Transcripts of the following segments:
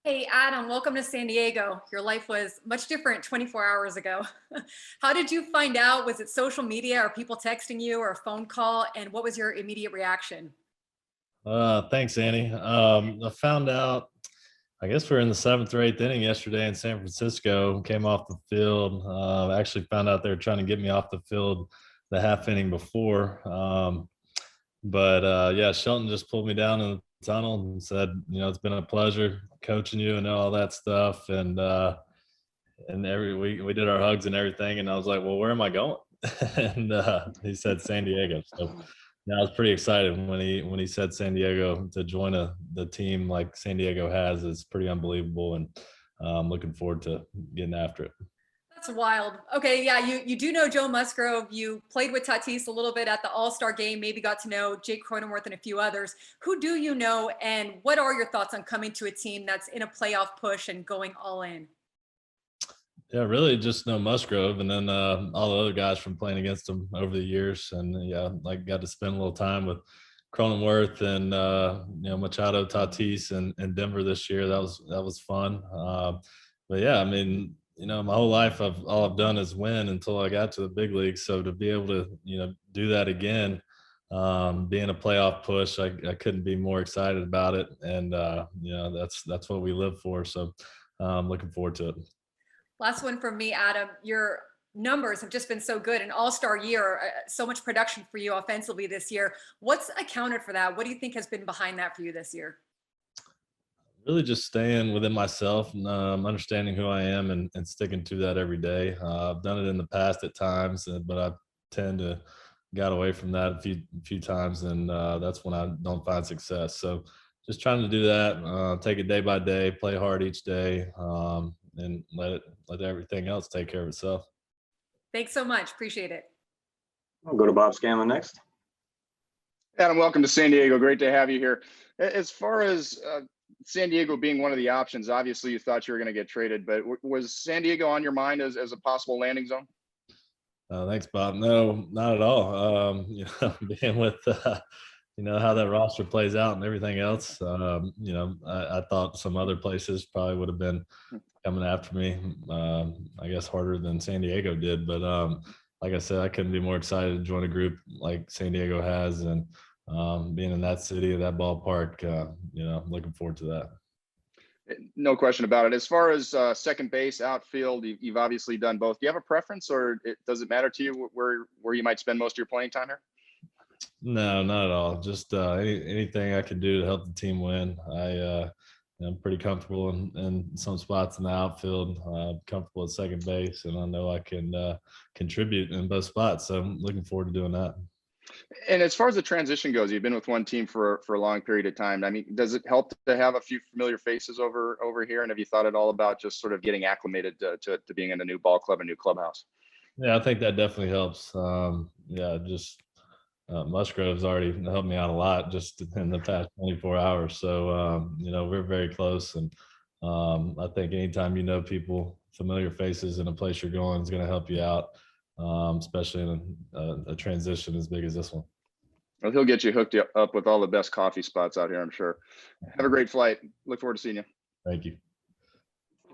Hey, Adam, welcome to San Diego. Your life was much different 24 hours ago. How did you find out? Was it social media or people texting you or a phone call? And what was your immediate reaction? Thanks, Annie. I found out, I guess we're in the seventh or eighth inning yesterday in San Francisco, came off the field. I actually found out they were trying to get me off the field the half inning before. But yeah, Shelton just pulled me down in the tunnel and said, it's been a pleasure coaching you and all that stuff. And every week we did our hugs and everything. And I was like, well, where am I going? And he said San Diego. So yeah, I was pretty excited when he said San Diego to join the team like San Diego has. It's pretty unbelievable, and looking forward to getting after it. That's wild. Okay, yeah, you do know Joe Musgrove. You played with Tatis a little bit at the All-Star game, maybe got to know Jake Cronenworth and a few others. Who do you know, and what are your thoughts on coming to a team that's in a playoff push and going all in? Yeah, really just know Musgrove, and then all the other guys from playing against him over the years, and yeah, like got to spend a little time with Cronenworth and Machado, Tatis, and Denver this year. That was fun. But yeah, I mean, my whole life all I've done is win until I got to the big leagues. So to be able to do that again, being a playoff push, I couldn't be more excited about it, and that's what we live for. So looking forward to it. Last one from me, Adam. Your numbers have just been so good. An all-star year, so much production for you offensively this year. What's accounted for that? What do you think has been behind that for you this year? Really just staying within myself and understanding who I am, and sticking to that every day. I've done it in the past at times, but I tend to got away from that a few times, and that's when I don't find success. So just trying to do that, take it day by day, play hard each day, and let everything else take care of itself. Thanks so much. Appreciate it. I'll go to Bob Scanlon next. Adam, welcome to San Diego. Great to have you here. As far as San Diego being one of the options, obviously you thought you were going to get traded, but was San Diego on your mind as a possible landing zone? Thanks, Bob. No, not at all. Being with how that roster plays out and everything else, I thought some other places probably would have been coming after me. I guess harder than San Diego did, but like I said, I couldn't be more excited to join a group like San Diego has, and being in that city, that ballpark. Looking forward to that. No question about it. As far as second base, outfield, you've obviously done both. Do you have a preference, or does it matter to you where you might spend most of your playing time here? No, not at all. Just anything I can do to help the team win. I'm pretty comfortable in some spots in the outfield, comfortable at second base, and I know I can contribute in both spots. So I'm looking forward to doing that. And as far as the transition goes, you've been with one team for a long period of time. I mean, does it help to have a few familiar faces over here? And have you thought at all about just sort of getting acclimated to being in a new ball club, a new clubhouse? Yeah, I think that definitely helps. Yeah, just Musgrove's already helped me out a lot just in the past 24 hours. So, we're very close. And I think anytime you know people, familiar faces in a place you're going is going to help you out, especially in a transition as big as this one. Well, he'll get you hooked up with all the best coffee spots out here, I'm sure. Have a great flight. Look forward to seeing you. Thank you.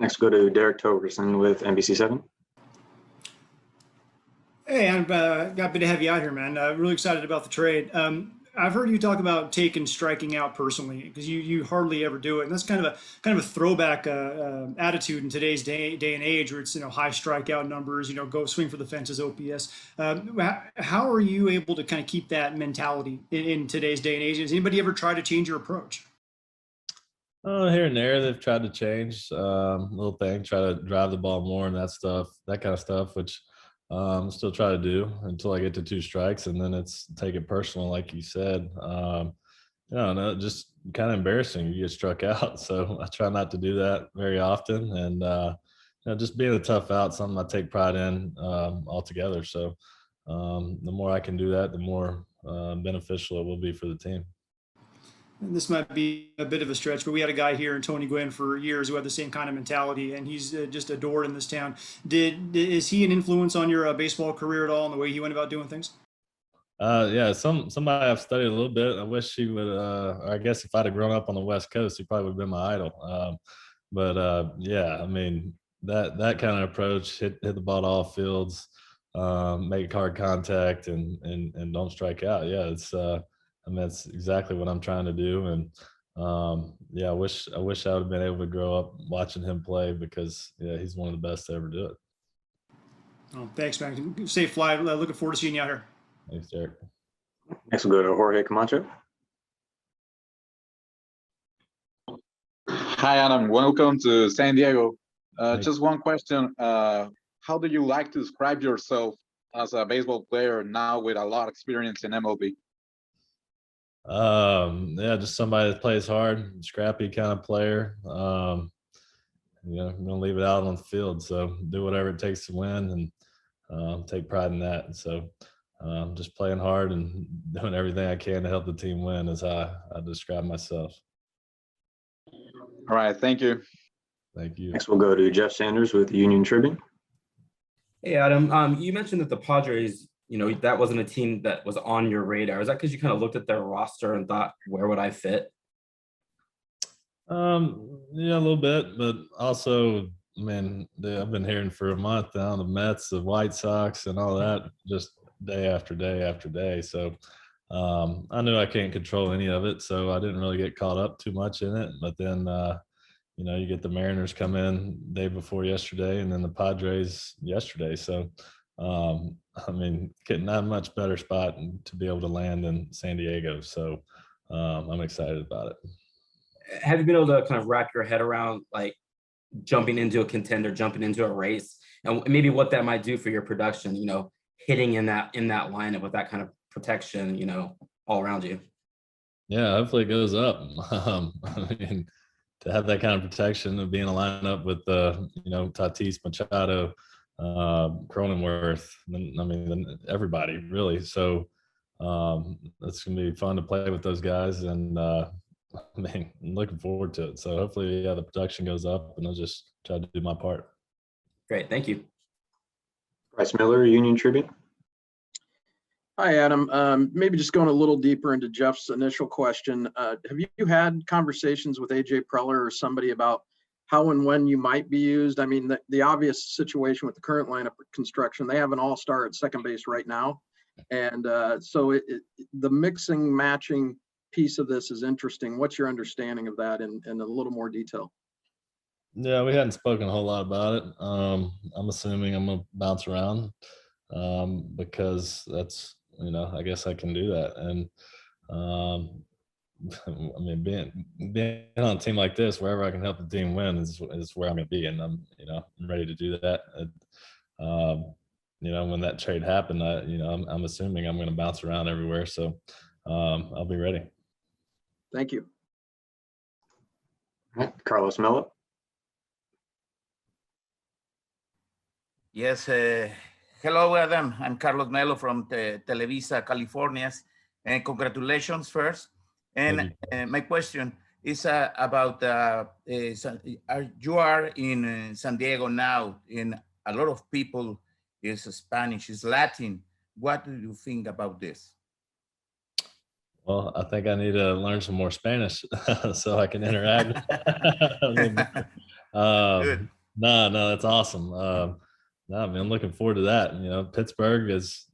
Next, go to Derek Togerson with NBC7. Hey, I'm happy to have you out here, man. Really excited about the trade. I've heard you talk about taking striking out personally because you hardly ever do it, and that's kind of a throwback attitude in today's day and age, where it's high strikeout numbers, go swing for the fences, OPS. How are you able to kind of keep that mentality in today's day and age? Has anybody ever tried to change your approach? Here and there, they've tried to change little things, try to drive the ball more and that kind of stuff, which still try to do until I get to two strikes, and then it's take it personal, like you said. No, just kind of embarrassing. You get struck out, so I try not to do that very often. And just being a tough out, something I take pride in altogether. So the more I can do that, the more beneficial it will be for the team. And this might be a bit of a stretch, but we had a guy here in Tony Gwynn for years who had the same kind of mentality, and he's just adored in this town. Is he an influence on your baseball career at all, and the way he went about doing things? Yeah, somebody I've studied a little bit. I wish he would. I guess if I'd have grown up on the West Coast, he probably would have been my idol. But yeah, I mean, that kind of approach, hit the ball to all fields, make hard contact, and don't strike out. Yeah, it's I mean, that's exactly what I'm trying to do. And yeah, I wish I would have been able to grow up watching him play, because yeah, he's one of the best to ever do it. Oh, thanks, man. Safe flight. Looking forward to seeing you out here. Thanks, Derek. Next we'll go to Jorge Camacho. Hi, Adam. Welcome to San Diego. Thanks. Just one question. How do you like to describe yourself as a baseball player now with a lot of experience in MLB? Yeah, just somebody that plays hard, scrappy kind of player. You know, I'm gonna leave it out on the field, so do whatever it takes to win, and take pride in that. So just playing hard and doing everything I can to help the team win is how I describe myself. All right, thank you. Thank you. Next we'll go to Jeff Sanders with Union Tribune. Hey, Adam, you mentioned that the Padres, you know, that wasn't a team that was on your radar. Is that because you kind of looked at their roster and thought, where would I fit? Yeah, a little bit, but also, man, I've been hearing for a month now, the Mets, the White Sox, and all that, just day after day after day. So I knew I can't control any of it, so I didn't really get caught up too much in it. But then, you know, you get the Mariners come in day before yesterday, and then the Padres yesterday. So, I mean, not much better spot to be able to land in San Diego. So I'm excited about it. Have you been able to kind of wrap your head around like jumping into a contender, jumping into a race, and maybe what that might do for your production, you know, hitting in that lineup with that kind of protection, you know, all around you? Yeah, hopefully it goes up. I mean, to have that kind of protection of being a lineup with you know, Tatis, Machado, Cronenworth, I mean, everybody really. So it's gonna be fun to play with those guys, and I mean, I'm looking forward to it. So hopefully, yeah, the production goes up, and I'll just try to do my part. Great, thank you. Bryce Miller, Union Tribune. Hi, Adam. Maybe just going a little deeper into Jeff's initial question. Have you had conversations with AJ Preller or somebody about how and when you might be used? I mean, the obvious situation with the current lineup construction, they have an all-star at second base right now. And so the mixing, matching piece of this is interesting. What's your understanding of that in a little more detail? Yeah, we hadn't spoken a whole lot about it. I'm assuming I'm gonna bounce around because that's, you know, I guess I can do that. And I mean, being on a team like this, wherever I can help the team win is where I'm gonna be, and I'm, you know, I'm ready to do that. You know, when that trade happened, you know, I'm assuming I'm gonna bounce around everywhere, so I'll be ready. Thank you. All right, Carlos Mello. Yes. Hello, Adam. I'm Carlos Melo from Televisa, California. And congratulations first. And my question is about you are in San Diego now, and a lot of people is Spanish, is Latin. What do you think about this? Well, I think I need to learn some more Spanish so I can interact. I mean, Good. no, that's awesome. No, I mean, I'm looking forward to that. You know, Pittsburgh it's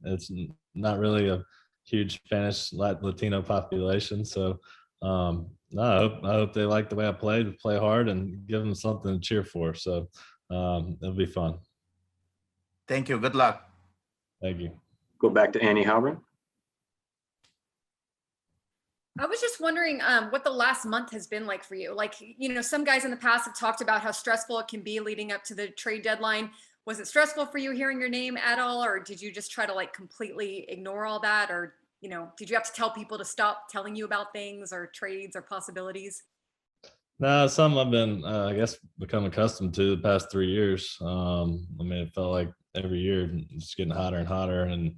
not really a huge Spanish Latino population, so no, I hope they like the way I play hard, and give them something to cheer for. So it'll be fun. Thank you. Good luck. Thank you. Go back to Annie Halbert. I was just wondering what the last month has been like for you. Like, you know, some guys in the past have talked about how stressful it can be leading up to the trade deadline. Was it stressful for you hearing your name at all? Or did you just try to like completely ignore all that? Or, you know, did you have to tell people to stop telling you about things or trades or possibilities? No, some I've been, I guess, become accustomed to the past 3 years. I mean, it felt like every year it's getting hotter and hotter, and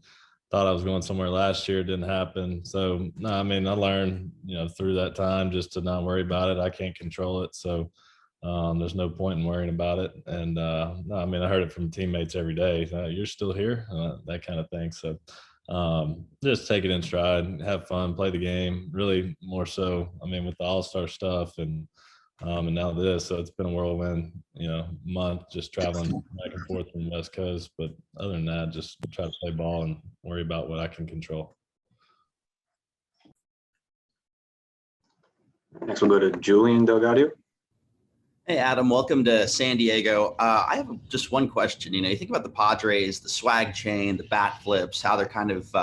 thought I was going somewhere last year. It didn't happen. So no, I mean, I learned, you know, through that time just to not worry about it. I can't control it. So there's no point in worrying about it. And no, I mean, I heard it from teammates every day. You're still here, that kind of thing. So just take it in stride, have fun, play the game. Really, more so, I mean, with the all-star stuff and and now this. So it's been a whirlwind, month just traveling back and forth from the West Coast. But other than that, just try to play ball and worry about what I can control. Next, we'll go to Julian Delgado. Hey, Adam, welcome to San Diego. I have just one question. You think about the Padres, the swag chain, the bat flips, how they're kind of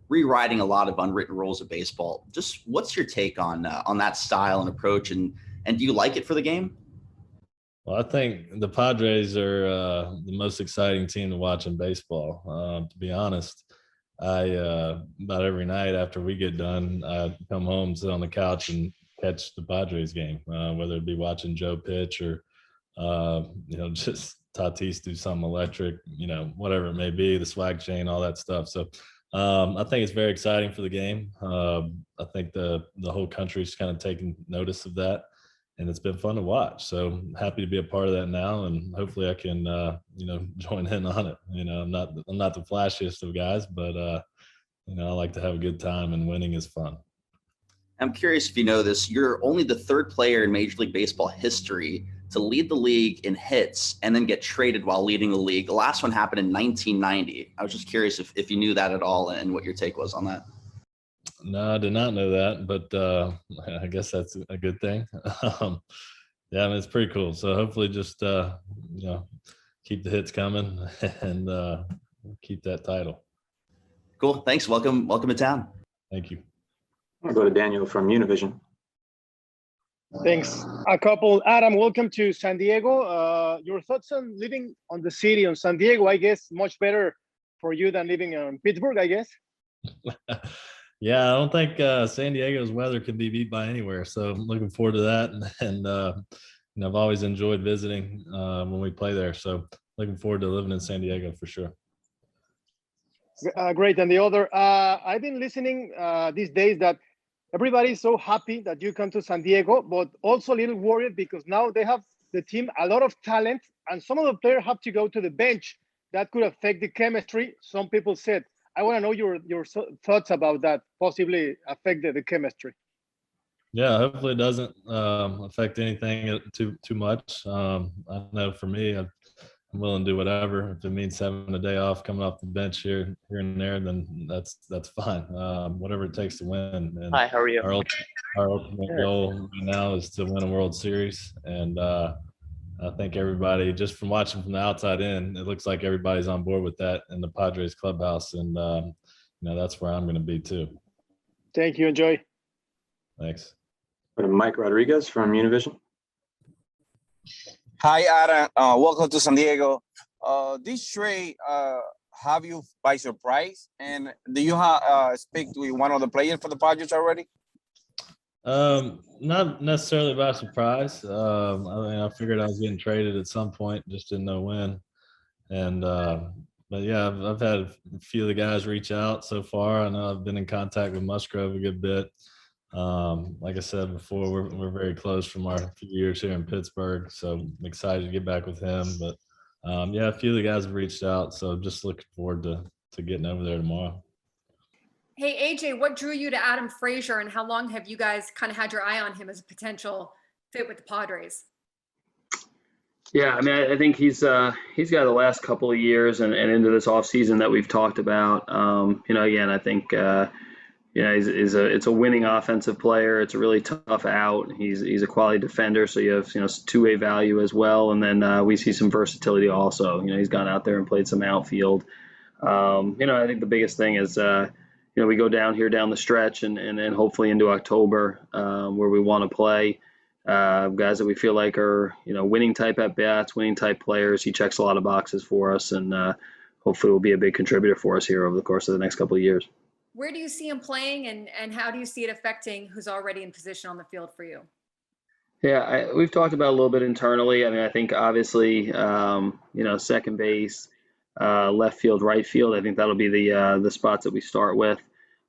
rewriting a lot of unwritten rules of baseball. Just what's your take on that style and approach, and do you like it for the game? Well, I think the Padres are the most exciting team to watch in baseball. To be honest, I about every night after we get done, I come home, sit on the couch, and catch the Padres game, whether it be watching Joe pitch or just Tatis do something electric, whatever it may be, the swag chain, all that stuff. So I think it's very exciting for the game. I think the whole country's kind of taking notice of that, and it's been fun to watch. So happy to be a part of that now, and hopefully I can join in on it. I'm not the flashiest of guys, but I like to have a good time, and winning is fun. I'm curious if you know this, you're only the third player in Major League Baseball history to lead the league in hits and then get traded while leading the league. The last one happened in 1990. I was just curious if you knew that at all and what your take was on that. No, I did not know that, but I guess that's a good thing. Yeah, it's pretty cool. So hopefully just, keep the hits coming and keep that title. Cool. Thanks. Welcome to town. Thank you. I'll go to Daniel from Univision. Thanks. Adam, welcome to San Diego. Your thoughts on living on the city on San Diego? I guess much better for you than living in Pittsburgh, I guess. Yeah, I don't think San Diego's weather can be beat by anywhere. So I'm looking forward to that. And I've always enjoyed visiting when we play there. So looking forward to living in San Diego for sure. Great. And the other, I've been listening these days that everybody's so happy that you come to San Diego, but also a little worried because now they have the team a lot of talent, and some of the players have to go to the bench. That could affect the chemistry. Some people said. I want to know your thoughts about that, possibly affect the chemistry. Yeah, hopefully it doesn't affect anything too much. I know for me, I'm willing to do whatever. If it means having a day off, coming off the bench here and there, then that's fine. Whatever it takes to win. And hi, how are you? Our ultimate goal right now is to win a World Series, and I think everybody, just from watching from the outside in, it looks like everybody's on board with that in the Padres clubhouse, and that's where I'm going to be too. Thank you. Enjoy. Thanks. Mike Rodriguez from Univision. Hi, Adam. Welcome to San Diego. This trade have you by surprise, and do you speak to one of the players for the Padres already? Not necessarily by surprise. I figured I was getting traded at some point, just didn't know when. And but yeah, I've had a few of the guys reach out so far. I know I've been in contact with Musgrove a good bit. Like I said before, we're very close from our few years here in Pittsburgh, so I'm excited to get back with him. But yeah, a few of the guys have reached out, so just looking forward to getting over there tomorrow. Hey, AJ, what drew you to Adam Frazier, and how long have you guys kind of had your eye on him as a potential fit with the Padres? Yeah, I mean, I think he's got the last couple of years and into this offseason that we've talked about. Again, I think it's a winning offensive player. It's a really tough out. He's a quality defender, so you have two-way value as well, and then we see some versatility also. He's gone out there and played some outfield. I think the biggest thing is we go down the stretch and hopefully into October where we want to play guys that we feel like are winning type at bats, winning type players. He checks a lot of boxes for us, and hopefully will be a big contributor for us here over the course of the next couple of years. Where do you see him playing, and how do you see it affecting who's already in position on the field for you? Yeah, we've talked about a little bit internally. I mean, I think obviously, second base, left field, right field. I think that'll be the spots that we start with.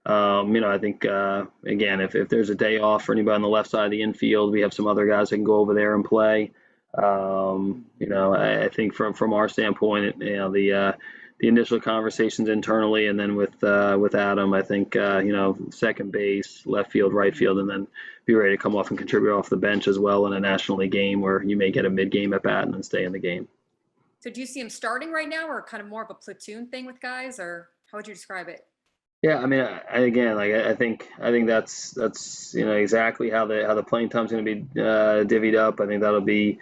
I think again, if there's a day off for anybody on the left side of the infield, we have some other guys that can go over there and play. I think from our standpoint, the initial conversations internally, and then with Adam, I think second base, left field, right field, and then be ready to come off and contribute off the bench as well in a National League game where you may get a mid-game at bat and then stay in the game. So do you see him starting right now, or kind of more of a platoon thing with guys, or how would you describe it? Yeah, I mean, I think that's exactly how the playing time's going to be divvied up. I think that'll be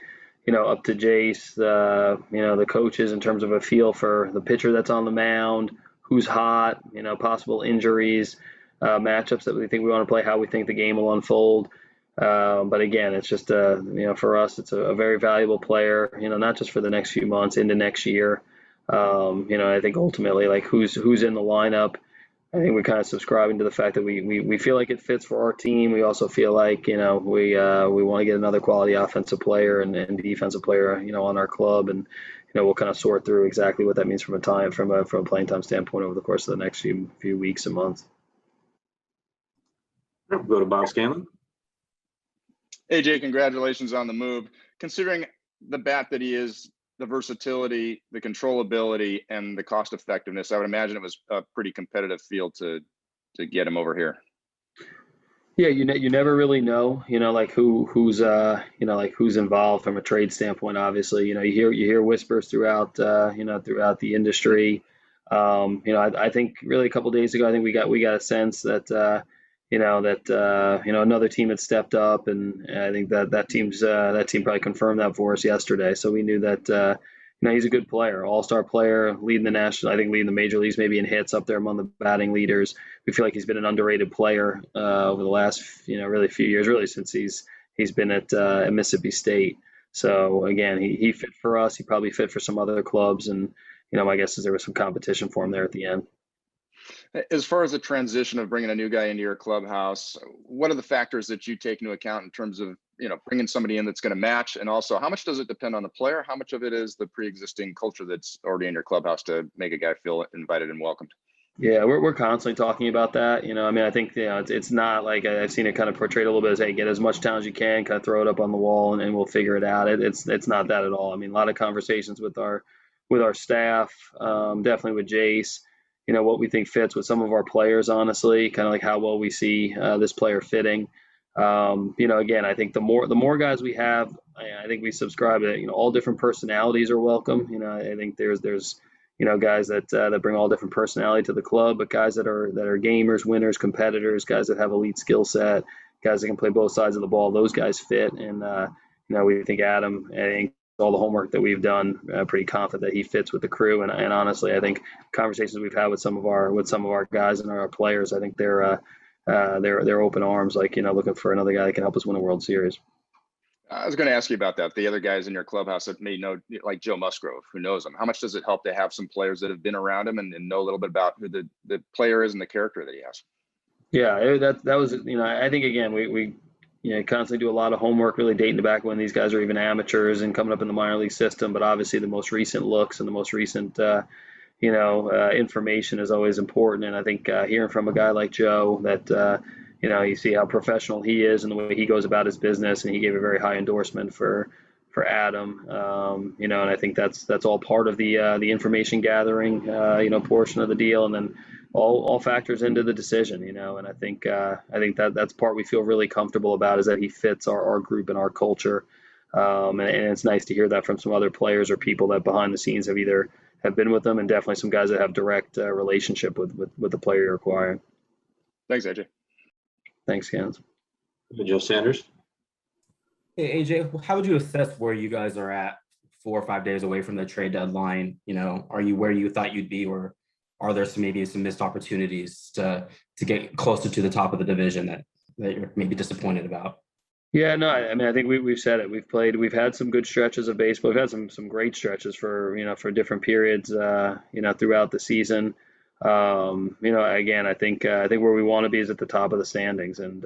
up to Jace, the coaches in terms of a feel for the pitcher that's on the mound, who's hot, possible injuries, matchups that we think we want to play, how we think the game will unfold. But again, it's just for us, it's a very valuable player. Not just for the next few months into next year. I think ultimately, like who's in the lineup. I think we're kind of subscribing to the fact that we feel like it fits for our team. We also feel like we want to get another quality offensive player and defensive player on our club, and we'll kind of sort through exactly what that means from a playing time standpoint over the course of the next few weeks and months. We'll go to Bob Scanlon. AJ, congratulations on the move. Considering the bat that he is, the versatility, the controllability, and the cost effectiveness, I would imagine it was a pretty competitive field to get him over here. Yeah, you never really know, like who's involved from a trade standpoint. Obviously, you hear whispers throughout throughout the industry. I think really a couple of days ago, I think we got a sense that another team had stepped up, and I think that team probably confirmed that for us yesterday. So we knew that he's a good player, all-star player, leading the major leagues, maybe in hits, up there among the batting leaders. We feel like he's been an underrated player over the last really few years, really since he's been at Mississippi State. So again, he fit for us. He probably fit for some other clubs, and my guess is there was some competition for him there at the end. As far as the transition of bringing a new guy into your clubhouse, what are the factors that you take into account in terms of bringing somebody in that's going to match, and also how much does it depend on the player? How much of it is the pre-existing culture that's already in your clubhouse to make a guy feel invited and welcomed? Yeah, we're constantly talking about that. I think it's not like I've seen it kind of portrayed a little bit as, hey, get as much talent as you can, kind of throw it up on the wall, and we'll figure it out. It's not that at all. I mean, a lot of conversations with our staff, definitely with Jace. What we think fits with some of our players, honestly, kind of like how well we see this player fitting. Again, I think the more guys we have, I think we subscribe to all different personalities are welcome. I think there's guys that bring all different personality to the club, but guys that are gamers, winners, competitors, guys that have elite skill set, guys that can play both sides of the ball, those guys fit. And we think Adam, I think all the homework that we've done, pretty confident that he fits with the crew. And honestly, I think conversations we've had with some of our guys and our players, I think they're open arms, like looking for another guy that can help us win a World Series. I was going to ask you about that. The other guys in your clubhouse that may know, like Joe Musgrove, who knows him. How much does it help to have some players that have been around him and know a little bit about who the player is and the character that he has? Yeah, that was I think again we constantly do a lot of homework, really dating back when these guys are even amateurs and coming up in the minor league system. But obviously, the most recent looks and the most recent information is always important. And I think hearing from a guy like Joe that you see how professional he is and the way he goes about his business, and he gave a very high endorsement for Adam. And I think that's all part of the information gathering portion of the deal, and then all factors into the decision. And I think that's part we feel really comfortable about, is that he fits our group and our culture. And it's nice to hear that from some other players or people that behind the scenes have been with them, and definitely some guys that have direct relationship with the player you're acquiring. Thanks, AJ. Thanks, Gans. Joe Sanders. Hey, AJ, how would you assess where you guys are at 4 or 5 days away from the trade deadline? Are you where you thought you'd be, or are there maybe some missed opportunities to get closer to the top of the division that you're maybe disappointed about? Yeah, no, I mean, I think we've said it. We've had some good stretches of baseball. We've had some great stretches for different periods, throughout the season. Again, I think where we want to be is at the top of the standings, and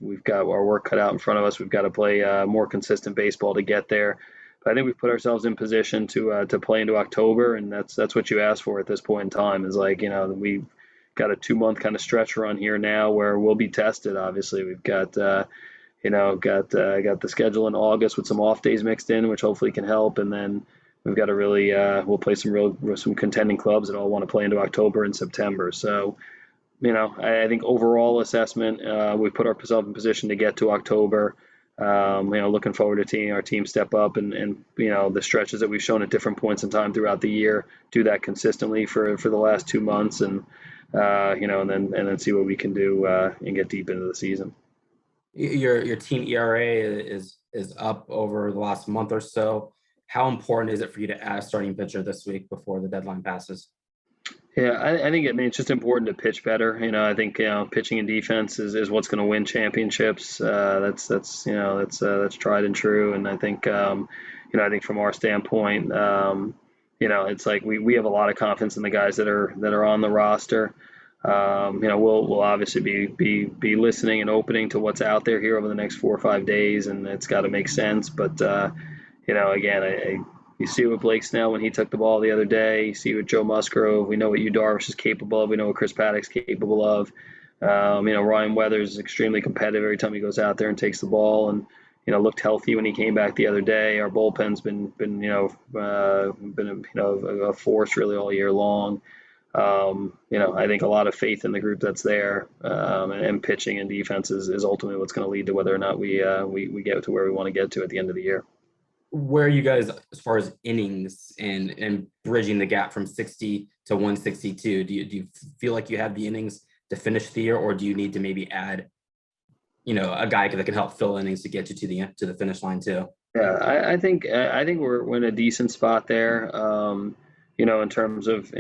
we've got our work cut out in front of us. We've got to play more consistent baseball to get there. But I think we've put ourselves in position to play into October, and that's what you ask for at this point in time. Is like we've got a 2-month kind of stretch run here now where we'll be tested. Obviously, we've got got the schedule in August with some off days mixed in, which hopefully can help, and then we've got to really we'll play some contending clubs that all want to play into October and September. So, I think overall assessment, we put ourselves in position to get to October. Looking forward to seeing our team step up and the stretches that we've shown at different points in time throughout the year, do that consistently for the last 2 months, and and then see what we can do and get deep into the season. Your team ERA is up over the last month or so. How important is it for you to add a starting pitcher this week before the deadline passes? Yeah, I think it's just important to pitch better. I think pitching and defense is what's going to win championships. That's tried and true. And I think I think from our standpoint, it's like we have a lot of confidence in the guys that are on the roster. We'll obviously be listening and opening to what's out there here over the next 4 or 5 days, and it's got to make sense. But again, you see what Blake Snell when he took the ball the other day. You see what Joe Musgrove. We know what Yu Darvish is capable of. We know what Chris Paddock's capable of. Ryan Weathers is extremely competitive every time he goes out there and takes the ball, and looked healthy when he came back the other day. Our bullpen's been a force really all year long. I think a lot of faith in the group that's there, and pitching and defense is ultimately what's going to lead to whether or not we get to where we want to get to at the end of the year. Where are you guys as far as innings and bridging the gap from 60 to 162? Do you feel like you have the innings to finish the year, or do you need to maybe add, a guy that can help fill innings to get you to the finish line too? Yeah, I think we're in a decent spot there. In terms of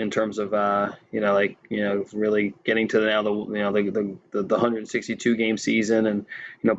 really getting to now the 162 game season, and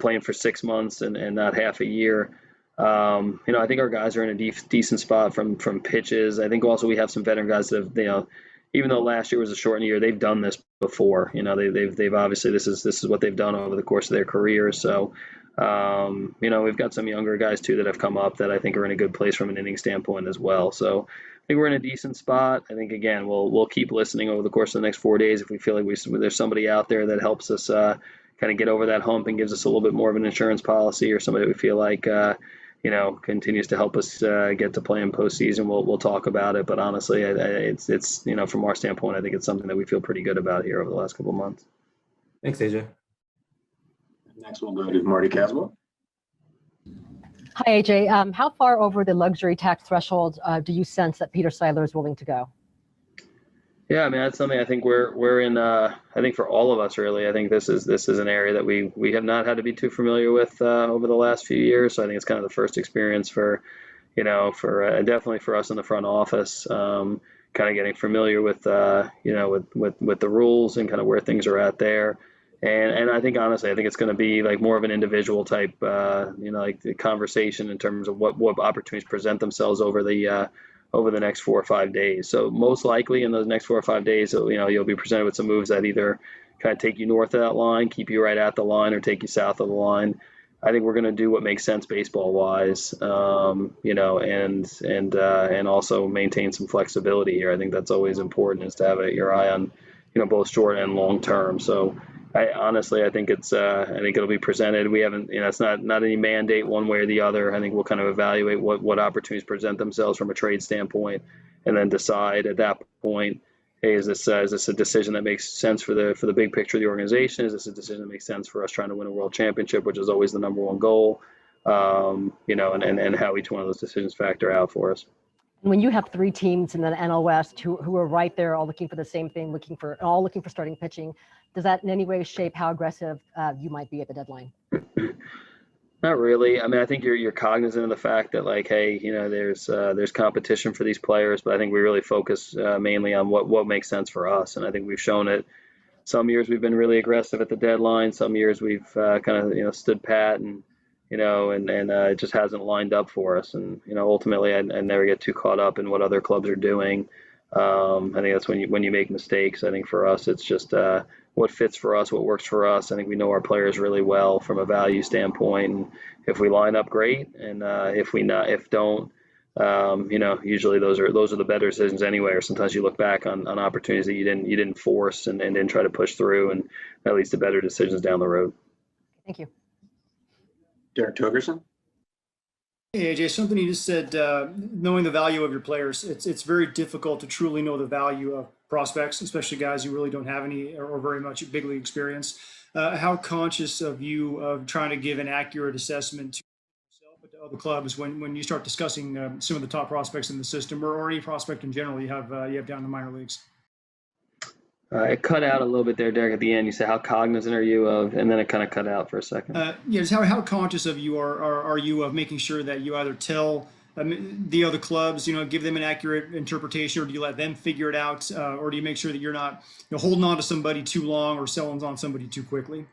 playing for 6 months and not half a year. I think our guys are in a decent spot from pitches. I think also we have some veteran guys that have, even though last year was a shortened year, they've done this before. They've obviously this is what they've done over the course of their careers. So, we've got some younger guys too that have come up that I think are in a good place from an inning standpoint as well. So I think we're in a decent spot. I think again we'll keep listening over the course of the next 4 days if we feel like there's somebody out there that helps us kind of get over that hump and gives us a little bit more of an insurance policy, or somebody that we feel like continues to help us get to play in postseason. We'll talk about it, but honestly, it's from our standpoint, I think it's something that we feel pretty good about here over the last couple of months. Thanks, AJ. Next, we'll go to Marty Caswell. Hi, AJ. How far over the luxury tax threshold do you sense that Peter Seidler is willing to go? Yeah, I mean, that's something I think we're in. I think for all of us, really, I think this is an area that we have not had to be too familiar with over the last few years. So I think it's kind of the first experience for definitely for us in the front office, kind of getting familiar with with the rules and kind of where things are at there. And I think honestly, I think it's going to be like more of an individual type, like the conversation in terms of what opportunities present themselves over the next 4 or 5 days. So most likely in those next 4 or 5 days, you'll be presented with some moves that either kind of take you north of that line, keep you right at the line, or take you south of the line. I think we're going to do what makes sense baseball wise, and also maintain some flexibility here. I think that's always important, is to have your eye on, both short and long term. So I think it'll be presented. We haven't, it's not any mandate one way or the other. I think we'll kind of evaluate what opportunities present themselves from a trade standpoint, and then decide at that point, hey, is this a decision that makes sense for the big picture of the organization? Is this a decision that makes sense for us trying to win a world championship, which is always the number one goal? And how each one of those decisions factor out for us. When you have 3 teams in the NL West who are right there, all looking for the same thing, looking for starting pitching, does that in any way shape how aggressive you might be at the deadline? Not really. I mean, I think you're cognizant of the fact that, like, hey, there's competition for these players, but I think we really focus mainly on what makes sense for us. And I think we've shown it. Some years we've been really aggressive at the deadline. Some years we've kind of stood pat and it just hasn't lined up for us. And ultimately, I never get too caught up in what other clubs are doing. I think that's when you make mistakes. I think for us, it's just what fits for us, what works for us. I think we know our players really well from a value standpoint. And if we line up, great. And if don't, usually those are the better decisions anyway. Or sometimes you look back on opportunities that you didn't force and didn't try to push through, and that leads to better decisions down the road. Thank you. Derek Togerson. Hey AJ, something you just said, knowing the value of your players, it's very difficult to truly know the value of prospects, especially guys who really don't have any or very much big league experience. How conscious of you of trying to give an accurate assessment to yourself but to other clubs when you start discussing some of the top prospects in the system or any prospect in general you have down in the minor leagues? It cut out a little bit there, Derek, at the end. You said, how cognizant are you of, and then it kind of cut out for a second. Yeah, just how conscious of you are you of making sure that you either tell the other clubs, give them an accurate interpretation, or do you let them figure it out, or do you make sure that you're not holding on to somebody too long or selling on somebody too quickly?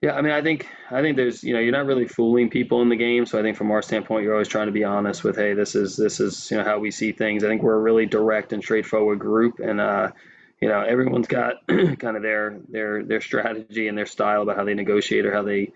Yeah, I mean, I think there's, you're not really fooling people in the game. So I think from our standpoint, you're always trying to be honest with, hey, this is how we see things. I think we're a really direct and straightforward group, and everyone's got kind of their strategy and their style about how they negotiate or how they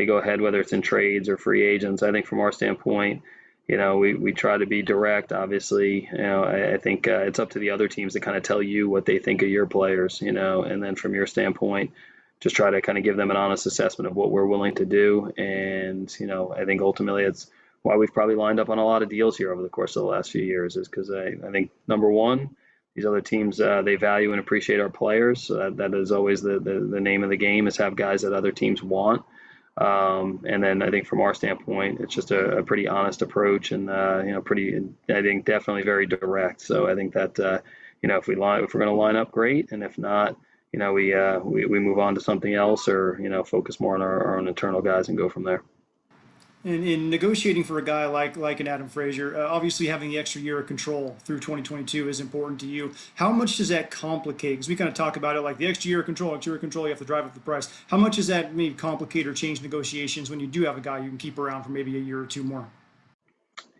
go ahead, whether it's in trades or free agents. I think from our standpoint, we try to be direct. Obviously, I think it's up to the other teams to kind of tell you what they think of your players, and then from your standpoint, just try to kind of give them an honest assessment of what we're willing to do. And, I think ultimately it's why we've probably lined up on a lot of deals here over the course of the last few years, is because I think, number one, these other teams, they value and appreciate our players. So that is always the name of the game, is have guys that other teams want. And then I think from our standpoint, it's just a pretty honest approach, and, I think definitely very direct. So I think that, if we're going to line up, great. And if not, we move on to something else, or, focus more on our own internal guys and go from there. And in negotiating for a guy like an Adam Frazier, obviously having the extra year of control through 2022 is important to you. How much does that complicate? Because we kind of talk about it like the extra year of control, you have to drive up the price. How much does that maybe complicate or change negotiations when you do have a guy you can keep around for maybe a year or two more?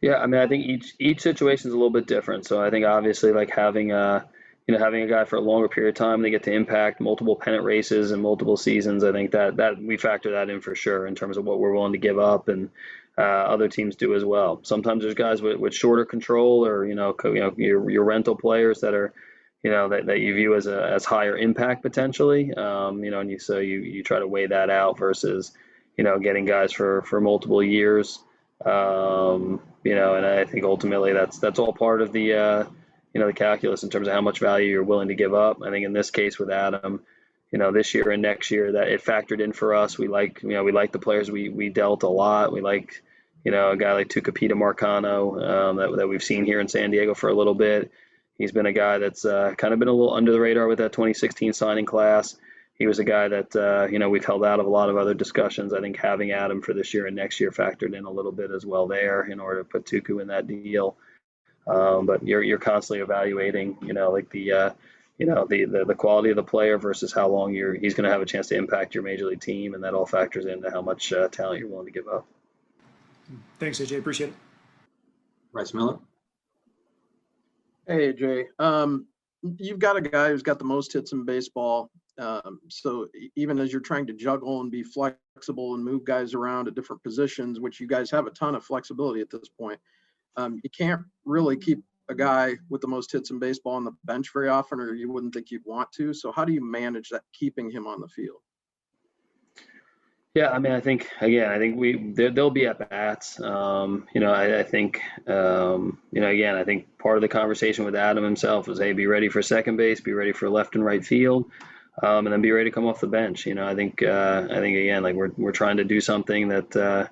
Yeah, I mean, I think each situation is a little bit different. So I think obviously like having a guy for a longer period of time, they get to impact multiple pennant races and multiple seasons. I think that we factor that in for sure in terms of what we're willing to give up, and other teams do as well. Sometimes there's guys with shorter control, or your rental players that are that you view as higher impact potentially. And you try to weigh that out versus getting guys for multiple years. And I think ultimately that's all part of the the calculus in terms of how much value you're willing to give up. I think in this case with Adam, this year and next year, that it factored in for us. We like the players we dealt a lot. We like, a guy like Tucupita Marcano that we've seen here in San Diego for a little bit. He's been a guy that's kind of been a little under the radar with that 2016 signing class. He was a guy that, we've held out of a lot of other discussions. I think having Adam for this year and next year factored in a little bit as well there in order to put Tucu in that deal. But you're constantly evaluating, the quality of the player versus how long he's going to have a chance to impact your major league team, and that all factors into how much talent you're willing to give up. Thanks, AJ. Appreciate it. Bryce Miller. Hey, AJ. You've got a guy who's got the most hits in baseball. So even as you're trying to juggle and be flexible and move guys around at different positions, which you guys have a ton of flexibility at this point, you can't really keep a guy with the most hits in baseball on the bench very often, or you wouldn't think you'd want to. So how do you manage that, keeping him on the field? Yeah, I mean, I think there'll be at bats. I think I think part of the conversation with Adam himself was, hey, be ready for second base, be ready for left and right field, and then be ready to come off the bench. I think again, like we're trying to do something that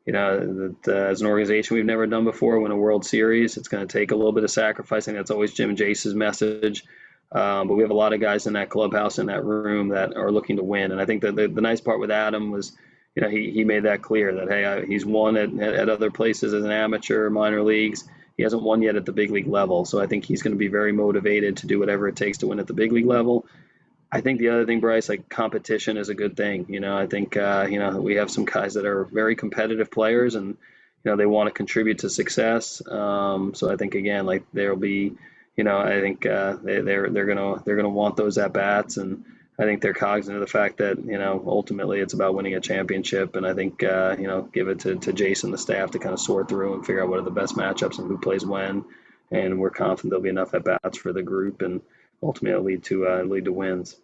as an organization we've never done before. Win a World Series. It's going to take a little bit of sacrificing. That's always Jim Jace's message. But we have a lot of guys in that clubhouse, in that room, that are looking to win. And I think that the nice part with Adam was, he made that clear that, hey, he's won at other places as an amateur, minor leagues. He hasn't won yet at the big league level. So I think he's going to be very motivated to do whatever it takes to win at the big league level. I think the other thing, Bryce, like competition is a good thing. I think, we have some guys that are very competitive players, and, they want to contribute to success. So I think, again, like there'll be, I think they're gonna want those at bats, and I think they're cognizant of the fact that ultimately it's about winning a championship. And I think give it to Jason, the staff, to kind of sort through and figure out what are the best matchups and who plays when. And we're confident there'll be enough at bats for the group, and ultimately lead to wins.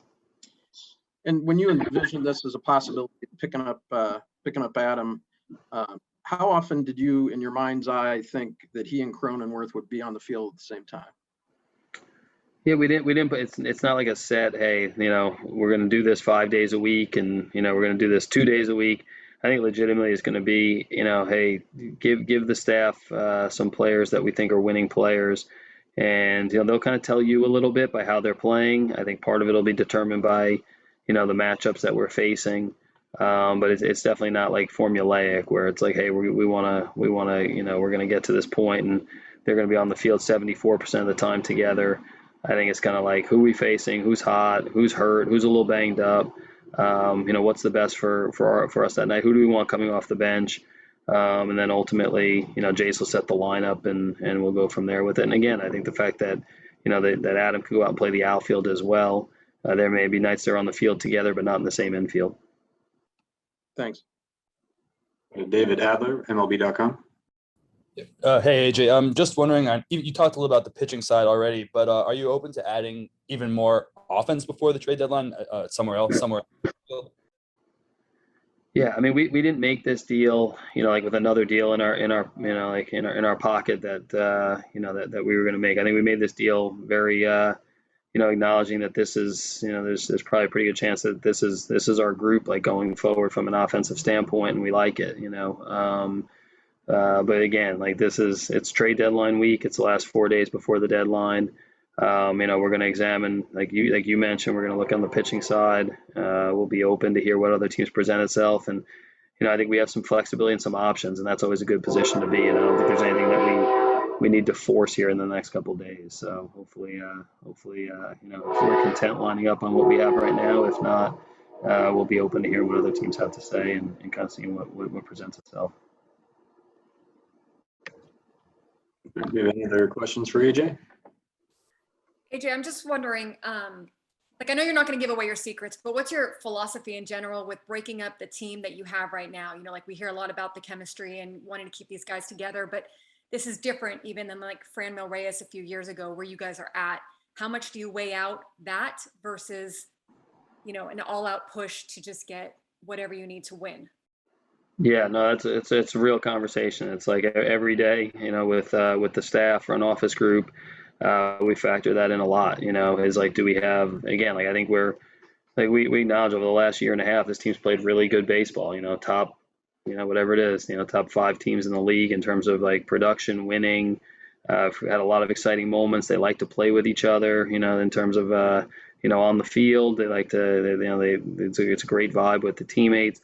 And when you envision this as a possibility, picking up Adam, how often did you, in your mind's eye, think that he and Cronenworth would be on the field at the same time? Yeah, we didn't, but it's not like a set, hey, we're going to do this 5 days a week and, we're going to do this 2 days a week. I think legitimately it's going to be, hey, give the staff some players that we think are winning players. And, they'll kind of tell you a little bit by how they're playing. I think part of it will be determined by, the matchups that we're facing. But it's definitely not like formulaic where it's like, hey, we want to, we're going to get to this point and they're going to be on the field 74% of the time together. I think it's kind of like who we facing, who's hot, who's hurt, who's a little banged up. What's the best for us that night? Who do we want coming off the bench? And then ultimately, Jace will set the lineup and we'll go from there with it. And again, I think the fact that, that Adam could go out and play the outfield as well. There may be nights they're on the field together, but not in the same infield. Thanks. David Adler, MLB.com. Hey AJ, I'm just wondering, you talked a little about the pitching side already, but are you open to adding even more offense before the trade deadline somewhere else? Yeah, I mean, we didn't make this deal, like with another deal in our pocket that that we were going to make. I think we made this deal very acknowledging that this is there's probably a pretty good chance that this is our group like going forward from an offensive standpoint, and we like it. But again, like it's trade deadline week. It's the last 4 days before the deadline. We're going to examine, like you mentioned, we're going to look on the pitching side. We'll be open to hear what other teams present itself. And, I think we have some flexibility and some options, and that's always a good position to be in. I don't think there's anything that we need to force here in the next couple of days. So hopefully, if we're content lining up on what we have right now, if not, we'll be open to hear what other teams have to say and kind of seeing what presents itself. Do you have any other questions for AJ? AJ, I'm just wondering, I know you're not going to give away your secrets, but what's your philosophy in general with breaking up the team that you have right now? We hear a lot about the chemistry and wanting to keep these guys together, but this is different even than like Franmil Reyes a few years ago where you guys are at. How much do you weigh out that versus, an all-out push to just get whatever you need to win? Yeah, no, it's a real conversation. It's like every day, with the staff, front office group, we factor that in a lot. Is like, do we have, again, like I think we're like we acknowledge over the last year and a half, this team's played really good baseball. Top, whatever it is, top 5 teams in the league in terms of like production, winning. We've had a lot of exciting moments. They like to play with each other. In terms of on the field, they like to. It's a great vibe with the teammates.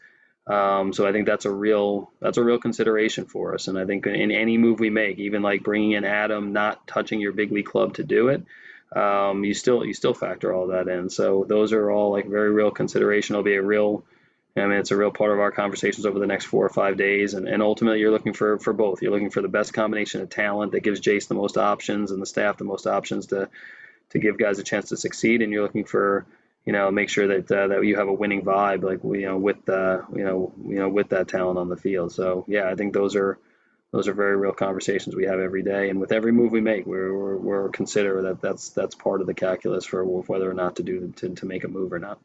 So I think that's a real consideration for us. And I think in any move we make, even like bringing in Adam, not touching your big league club to do it, you still factor all that in. So those are all like very real consideration. It'll be it's a real part of our conversations over the next 4 or 5 days. And ultimately you're looking for both. You're looking for the best combination of talent that gives Jace the most options and the staff the most options to give guys a chance to succeed. And you're looking for, make sure that you have a winning vibe, like with that talent on the field. So yeah, I think those are very real conversations we have every day, and with every move we make, we're consider that's part of the calculus for whether or not to make a move or not.